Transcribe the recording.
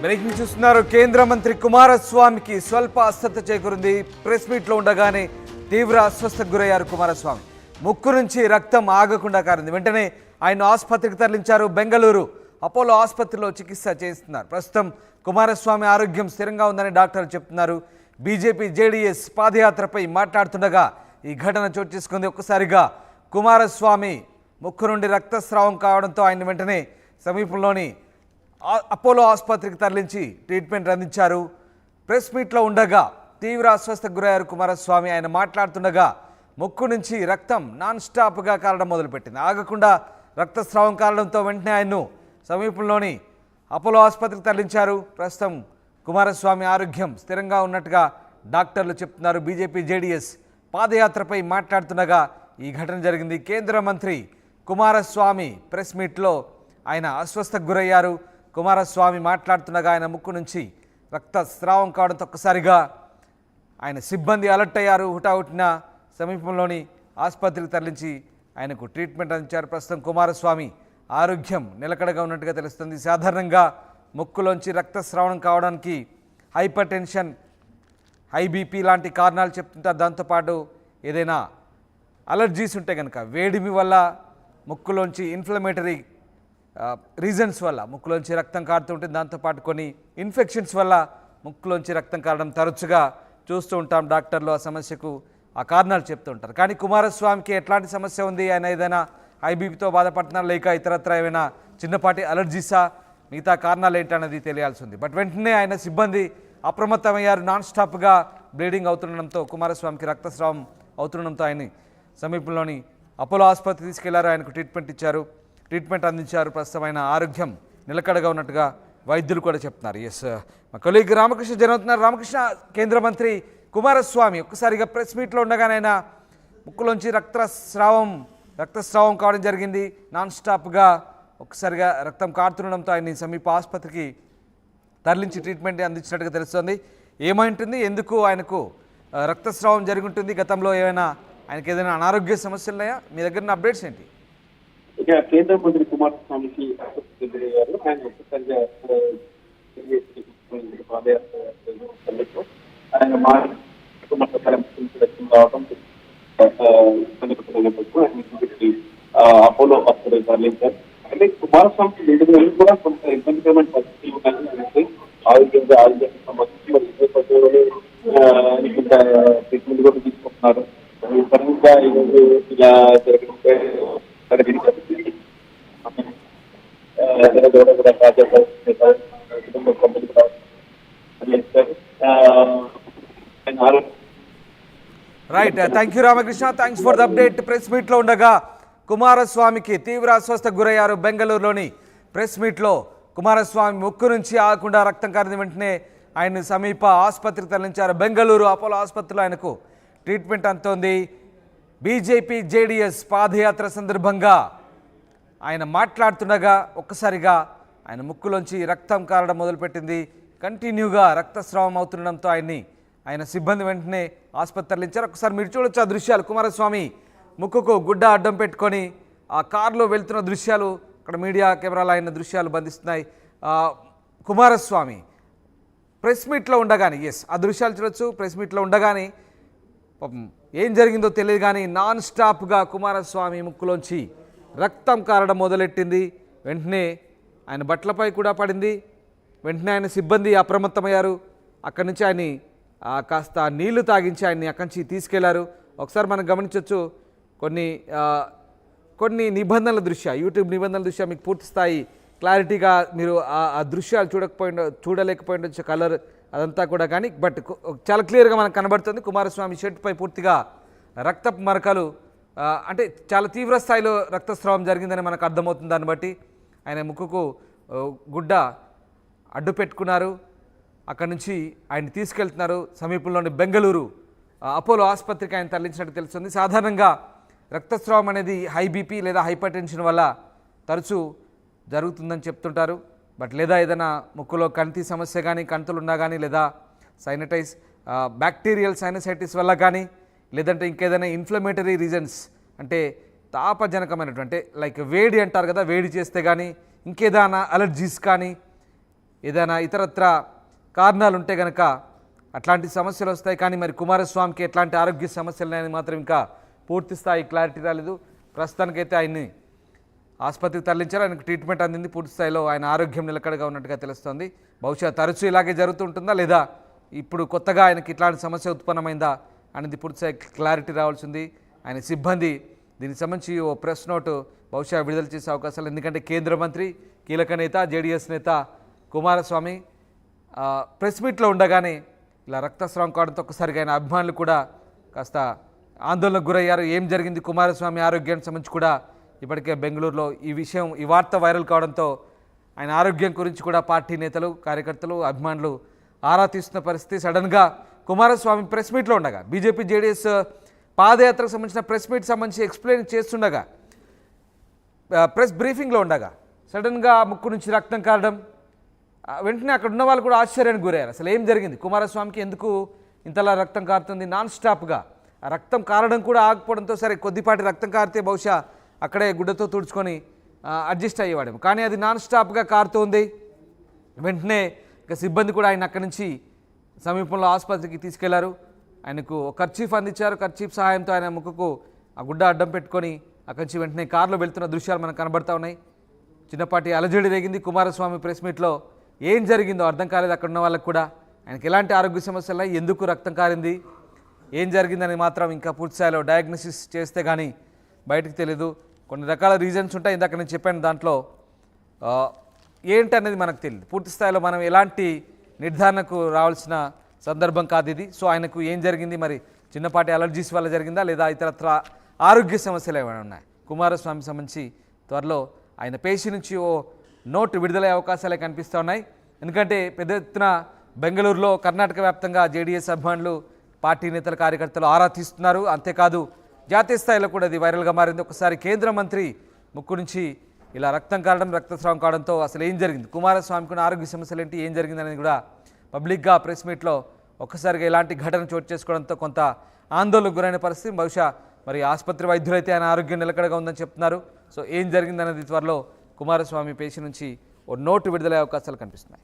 Breaking చూస్తున్నారు. కేంద్ర మంత్రి కుమారస్వామికి స్వల్ప అస్వస్థత చేకూరింది. ప్రెస్ మీట్లో ఉండగానే తీవ్ర అస్వస్థతకు గురయ్యారు కుమారస్వామి. ముక్కు నుంచి రక్తం ఆగకుండా కారింది. వెంటనే ఆయన ఆసుపత్రికి తరలించారు. బెంగళూరు అపోలో ఆసుపత్రిలో చికిత్స చేస్తున్నారు. ప్రస్తుతం కుమారస్వామి ఆరోగ్యం స్థిరంగా ఉందని డాక్టర్లు చెప్తున్నారు. బీజేపీ జేడీఎస్ పాదయాత్రపై మాట్లాడుతుండగా ఈ ఘటన చోటు చేసుకుంది. ఒక్కసారిగా కుమారస్వామి ముక్కు నుండి రక్తస్రావం కావడంతో ఆయన వెంటనే సమీపంలోని అపోలో ఆసుపత్రికి తరలించి ట్రీట్మెంట్ అందించారు. ప్రెస్ మీట్లో ఉండగా తీవ్ర అస్వస్థతకు గురయ్యారు కుమారస్వామి. ఆయన మాట్లాడుతుండగా ముక్కు నుంచి రక్తం నాన్ స్టాప్గా కారడం మొదలుపెట్టింది. ఆగకుండా రక్తస్రావం కారడంతో వెంటనే ఆయన్ను సమీపంలోని అపోలో ఆసుపత్రికి తరలించారు. ప్రస్తుతం కుమారస్వామి ఆరోగ్యం స్థిరంగా ఉన్నట్టుగా డాక్టర్లు చెప్తున్నారు. బీజేపీ జేడీఎస్ పాదయాత్రపై మాట్లాడుతుండగా ఈ ఘటన జరిగింది. కేంద్ర మంత్రి కుమారస్వామి ప్రెస్ మీట్లో ఆయన అస్వస్థతకు గురయ్యారు. కుమారస్వామి మాట్లాడుతుండగా ఆయన ముక్కు నుంచి రక్తస్రావం కావడంతో ఒక్కసారిగా ఆయన సిబ్బంది అలర్ట్ అయ్యారు. హుటాహుటిన సమీపంలోని ఆసుపత్రికి తరలించి ఆయనకు ట్రీట్మెంట్ అందించారు. ప్రస్తుతం కుమారస్వామి ఆరోగ్యం నిలకడగా ఉన్నట్టుగా తెలుస్తుంది. సాధారణంగా ముక్కులోంచి రక్తస్రావణం కావడానికి హైపర్ టెన్షన్, హై బీపీ లాంటి కారణాలు చెప్తుంటారు. దాంతోపాటు ఏదైనా అలర్జీస్ ఉంటే కనుక వేడిమి వల్ల ముక్కులోంచి ఇన్ఫ్లమేటరీ రీజన్స్ వల్ల ముక్కులోంచి రక్తం కారుతుంటుంది. దాంతోపాటు కొన్ని ఇన్ఫెక్షన్స్ వల్ల ముక్కులోంచి రక్తం కారడం తరచుగా చూస్తూ ఉంటాం. డాక్టర్లు ఆ సమస్యకు ఆ కారణాలు చెప్తూ ఉంటారు. కానీ కుమారస్వామికి ఎట్లాంటి సమస్య ఉంది? ఆయన ఏదైనా ఐబీపీతో బాధపడుతున్నారు, లేక ఇతరత్ర ఏమైనా చిన్నపాటి అలర్జీసా, మిగతా కారణాలు ఏంటన్నది తెలియాల్సి ఉంది. బట్ వెంటనే ఆయన సిబ్బంది అప్రమత్తమయ్యారు. నాన్ స్టాప్గా బ్లీడింగ్ అవుతుండడంతో, కుమారస్వామికి రక్తస్రావం అవుతుండడంతో ఆయన సమీపంలోని అపోలో ఆసుపత్రి తీసుకెళ్లారు. ఆయనకు ట్రీట్మెంట్ అందించారు. ప్రస్తుతం ఆయన ఆరోగ్యం నిలకడగా ఉన్నట్టుగా వైద్యులు కూడా చెప్తున్నారు. ఎస్, మా కొలీగ్ రామకృష్ణ జరుగుతున్నారు. రామకృష్ణ, కేంద్ర మంత్రి కుమారస్వామి ఒక్కసారిగా ప్రెస్ మీట్లో ఉండగానైనా ముక్కులోంచి రక్తస్రావం కావడం జరిగింది. నాన్ స్టాప్గా ఒక్కసారిగా రక్తం కారుతుండడంతో ఆయన్ని సమీప ఆసుపత్రికి తరలించి ట్రీట్మెంట్ అందించినట్టుగా తెలుస్తుంది. ఏమైంటుంది, ఎందుకు ఆయనకు రక్తస్రావం జరిగి ఉంటుంది? గతంలో ఆయనకి ఏదైనా అనారోగ్య సమస్యలు ఉన్నాయా? మీ దగ్గర అప్డేట్స్ ఏంటి? ఇక కేంద్ర మంత్రి కుమారస్వామికి ఎదురయ్యారు. ఆయన ఒక్కసారిగా ఆయన రావడం అపోలో హాస్పిటల్ తరలించారు. అయితే కుమారస్వామికి 2 నెలలు కూడా కొంత ఇబ్బందికరమైన పరిస్థితులు ఉన్నాయని ఆరోగ్యానికి సంబంధించి ఇంత ట్రీట్మెంట్ కూడా తీసుకుంటున్నారు. పరంగా ఈరోజు ఇలా జరగడంపై right, thank you Ramakrishna, thanks for the update. Press మీట్లో ఉండగా కుమారస్వామికి తీవ్ర అస్వస్థతకు గురయ్యారు. బెంగళూరులోని ప్రెస్ మీట్లో కుమారస్వామి ముక్కు నుంచి ఆగకుండా రక్తం కారింది. వెంటనే ఆయన సమీప ఆసుపత్రికి తరలించారు. బెంగళూరు అపోలో ఆసుపత్రిలో ఆయనకు ట్రీట్మెంట్ అందుతోంది. బీజేపీ జేడీఎస్ పాదయాత్ర సందర్భంగా ఆయన మాట్లాడుతుండగా ఒక్కసారిగా ఆయన ముక్కులోంచి రక్తం కారడం మొదలుపెట్టింది. కంటిన్యూగా రక్తస్రావం అవుతుండడంతో ఆయన సిబ్బంది వెంటనే ఆసుపత్రి తరలించారు. ఒకసారి మీరు చూడొచ్చు ఆ దృశ్యాలు. కుమారస్వామి ముక్కుకు గుడ్డ అడ్డం పెట్టుకొని ఆ కారులో వెళ్తున్న దృశ్యాలు అక్కడ మీడియా కెమెరాలో ఆయన దృశ్యాలు బంధిస్తున్నాయి. కుమారస్వామి ప్రెస్ మీట్లో ఉండగానే, ఎస్, ఆ దృశ్యాలు చూడొచ్చు. ప్రెస్ మీట్లో ఉండగానే ఏం జరిగిందో తెలియదు కానీ నాన్ స్టాప్గా కుమారస్వామి ముక్కులోంచి రక్తం కారడం మొదలెట్టింది. వెంటనే ఆయన బట్టలపై కూడా పడింది. వెంటనే ఆయన సిబ్బంది అప్రమత్తమయ్యారు. అక్కడి నుంచి ఆయన్ని కాస్త నీళ్లు తాగించి ఆయన్ని అక్కడి నుంచి తీసుకెళ్లారు. ఒకసారి మనం గమనించవచ్చు కొన్ని నిబంధనల దృష్ట్యా, యూట్యూబ్ నిబంధనల దృష్ట్యా మీకు పూర్తి స్థాయి క్లారిటీగా మీరు ఆ దృశ్యాలు చూడలేకపోయిండొచ్చు, కలర్ అదంతా కూడా. కానీ బట్ చాలా క్లియర్గా మనకు కనబడుతుంది. కుమారస్వామి షర్ట్పై పూర్తిగా రక్తపు మరకలు, అంటే చాలా తీవ్ర స్థాయిలో రక్తస్రావం జరిగిందని మనకు అర్థమవుతుంది. దాన్ని బట్టి ఆయన ముక్కుకు గుడ్డ అడ్డు పెట్టుకున్నారు. అక్కడి నుంచి ఆయన తీసుకెళ్తున్నారు. సమీపంలోని బెంగళూరు అపోలో ఆసుపత్రికి ఆయన తరలించినట్టు తెలుస్తుంది. సాధారణంగా రక్తస్రావం అనేది హై బీపీ లేదా హైపర్ టెన్షన్ వల్ల తరచూ జరుగుతుందని చెప్తుంటారు. బట్ లేదా ఏదైనా ముక్కులో కంటి సమస్య కానీ, కంతులు ఉన్నా కానీ, లేదా బ్యాక్టీరియల్ సైనసైటిస్ వల్ల కానీ, లేదంటే ఇంకేదైనా ఇన్ఫ్లమేటరీ రీజన్స్, అంటే తాపజనకమైనటువంటి, లైక్ వేడి అంటారు కదా, వేడి చేస్తే కానీ, ఇంకేదైనా అలర్జీస్ కానీ, ఏదైనా ఇతరత్ర కారణాలు ఉంటే కనుక అట్లాంటి సమస్యలు వస్తాయి. కానీ మరి కుమారస్వామికి ఎట్లాంటి ఆరోగ్య సమస్యలు ఉన్నాయని మాత్రం ఇంకా పూర్తి స్థాయి క్లారిటీ రాలేదు. ప్రస్తుతానికైతే ఆయన్ని ఆసుపత్రికి తరలించారు. ఆయనకు ట్రీట్మెంట్ అందింది. పూర్తి స్థాయిలో ఆయన ఆరోగ్యం నిలకడగా ఉన్నట్టుగా తెలుస్తోంది. బహుశా తరచూ ఇలాగే జరుగుతుంటుందా లేదా ఇప్పుడు కొత్తగా ఆయనకి ఇట్లాంటి సమస్య ఉత్పన్నమైందా అనేది పూర్తి స్థాయి క్లారిటీ రావాల్సింది. ఆయన సిబ్బంది దీనికి సంబంధించి ఓ ప్రెస్ నోటు బహుశా విడుదల చేసే అవకాశాలు, ఎందుకంటే కేంద్ర మంత్రి కీలక నేత జేడీఎస్ నేత కుమారస్వామి ప్రెస్ మీట్లో ఉండగానే ఇలా రక్తస్రావం కావడంతో ఒక్కసారిగా ఆయన అభిమానులు కూడా కాస్త ఆందోళనకు గురయ్యారు. ఏం జరిగింది కుమారస్వామి ఆరోగ్యానికి సంబంధించి కూడా ఇప్పటికే బెంగళూరులో ఈ వార్త వైరల్ కావడంతో ఆయన ఆరోగ్యం గురించి కూడా పార్టీ నేతలు, కార్యకర్తలు, అభిమానులు ఆరా తీస్తున్న పరిస్థితి. సడన్గా కుమారస్వామి ప్రెస్ మీట్లో ఉండగా, బీజేపీ జేడీఎస్ పాదయాత్రకు సంబంధించిన ప్రెస్ మీట్ సంబంధించి ఎక్స్ప్లెయిన్ చేస్తుండగా, ప్రెస్ బ్రీఫింగ్లో ఉండగా సడన్గా ముక్కు నుంచి రక్తం కారడం, వెంటనే అక్కడ ఉన్న వాళ్ళు కూడా ఆశ్చర్యానికి గురయ్యారు. అసలు ఏం జరిగింది, కుమారస్వామికి ఎందుకు ఇంతలా రక్తం కారుతుంది నాన్ స్టాప్గా? ఆ రక్తం కారడం కూడా ఆగిపోవడంతో సరే కొద్దిపాటి రక్తం కారితే బహుశా అక్కడే గుడ్డతో తుడుచుకొని అడ్జస్ట్ అయ్యేవాడేమో, కానీ అది నాన్ స్టాప్గా కారుతోంది. వెంటనే ఇక సిబ్బంది కూడా ఆయన అక్కడి నుంచి సమీపంలో ఆసుపత్రికి తీసుకెళ్లారు. ఆయనకు కర్చీఫ్ అందించారు. కర్చీఫ్ సహాయంతో ఆయన ముక్కుకు ఆ గుడ్డ అడ్డం పెట్టుకొని అక్కడి నుంచి వెంటనే కారులో వెళ్తున్న దృశ్యాలు మనకు కనబడతా ఉన్నాయి. చిన్నపాటి అలజడి రేగింది కుమారస్వామి ప్రెస్ మీట్లో. ఏం జరిగిందో అర్థం కాలేదు అక్కడ ఉన్న వాళ్ళకు కూడా. ఆయనకి ఎలాంటి ఆరోగ్య సమస్యలు, ఎందుకు రక్తం కారింది, ఏం జరిగిందని మాత్రం ఇంకా పూర్తి స్థాయిలో డయాగ్నోసిస్ చేస్తే కానీ బయటకు తెలియదు. కొన్ని రకాల రీజన్స్ ఉంటాయి, ఇందాక నేను చెప్పాను. దాంట్లో ఏంటి అనేది మనకు తెలియదు. పూర్తి స్థాయిలో మనం ఎలాంటి నిర్ధారణకు రావాల్సిన సందర్భం కాదు ఇది. సో ఆయనకు ఏం జరిగింది, మరి చిన్నపాటి అలర్జీస్ వల్ల జరిగిందా లేదా ఇతరత్ర ఆరోగ్య సమస్యలు ఏమైనా ఉన్నాయి కుమారస్వామికి సంబంధించి త్వరలో ఆయన పేషి నుంచి ఓ నోటు విడుదలయ్యే అవకాశాలే కనిపిస్తూ ఉన్నాయి. ఎందుకంటే పెద్ద ఎత్తున బెంగళూరులో కర్ణాటక వ్యాప్తంగా జేడీఎస్ అభిమానులు, పార్టీ నేతల, కార్యకర్తలు ఆరా తీస్తున్నారు. అంతేకాదు జాతీయ స్థాయిలో కూడా ఇది వైరల్గా మారింది. ఒకసారి కేంద్ర మంత్రి ముక్కు నుంచి ఇలా రక్తం కారడం, రక్తస్రావం కావడంతో అసలు ఏం జరిగింది, కుమారస్వామికి ఉన్న ఆరోగ్య సమస్యలు ఏంటి, ఏం జరిగిందనేది కూడా పబ్లిక్గా ప్రెస్ మీట్లో ఒక్కసారిగా ఇలాంటి ఘటన చోటు చేసుకోవడంతో కొంత ఆందోళనకు గురైన పరిస్థితి. బహుశా మరి ఆసుపత్రి వైద్యులైతే ఆయన ఆరోగ్యం నిలకడగా ఉందని చెప్తున్నారు. సో ఏం జరిగిందనేది త్వరలో కుమారస్వామి పేషి నుంచి ఓ నోటు విడుదలయ్యే అవకాశాలు కనిపిస్తున్నాయి.